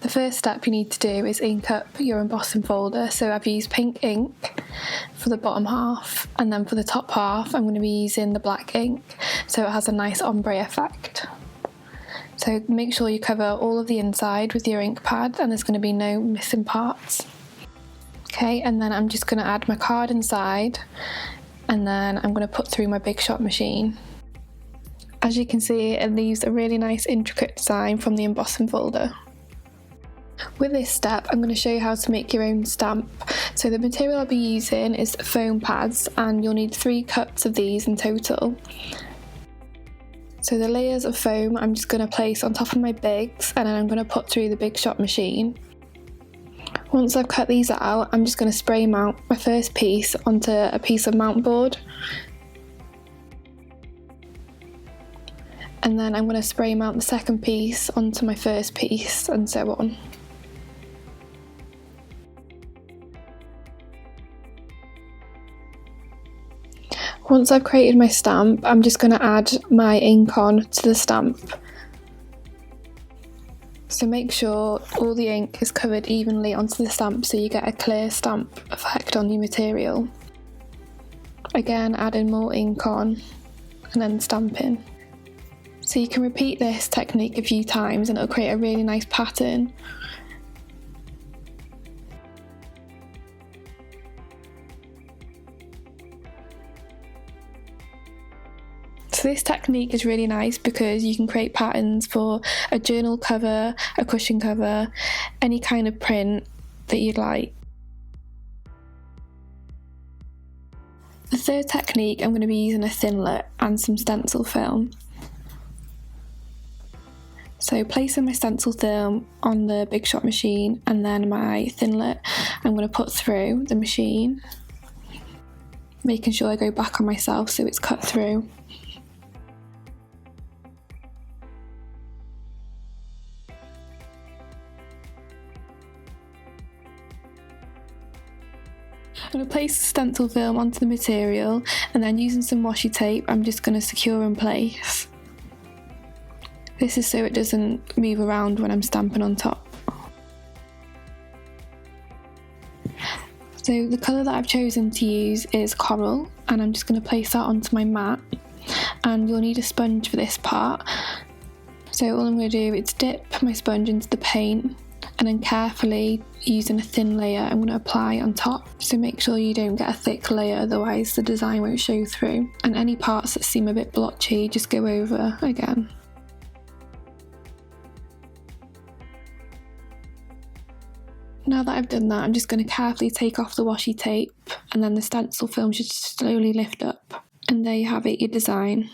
The first step you need to do is ink up your embossing folder. So I've used pink ink for the bottom half, and then for the top half I'm going to be using the black ink so it has a nice ombre effect. So make sure you cover all of the inside with your ink pad and there's going to be no missing parts. Okay, and then I'm just going to add my card inside, and then I'm going to put through my Big Shot machine. As you can see, it leaves a really nice intricate design from the embossing folder. With this step, I'm going to show you how to make your own stamp. So the material I'll be using is foam pads, and you'll need 3 cups of these in total. So the layers of foam I'm just going to place on top of my Bigz, and then I'm going to put through the Big Shot machine. Once I've cut these out, I'm just going to spray mount my first piece onto a piece of mount board. And then I'm going to spray mount the second piece onto my first piece, and so on. Once I've created my stamp, I'm just going to add my ink on to the stamp. So make sure all the ink is covered evenly onto the stamp so you get a clear stamp effect on your material. Again, adding more ink on and then stamping. So you can repeat this technique a few times and it'll create a really nice pattern. So this technique is really nice because you can create patterns for a journal cover, a cushion cover, any kind of print that you'd like. The third technique, I'm going to be using a Thinlit and some stencil film. So placing my stencil film on the Big Shot machine, and then my Thinlit I'm going to put through the machine, making sure I go back on myself so it's cut through. I'm going to place the stencil film onto the material, and then using some washi tape I'm just going to secure in place. This is so it doesn't move around when I'm stamping on top. So the colour that I've chosen to use is coral, and I'm just going to place that onto my mat, and you'll need a sponge for this part. So all I'm going to do is dip my sponge into the paint, and then carefully, using a thin layer, I'm going to apply on top. So make sure you don't get a thick layer, otherwise the design won't show through. And any parts that seem a bit blotchy, just go over again. Now that I've done that, I'm just going to carefully take off the washi tape, and then the stencil film should slowly lift up. And there you have it, your design.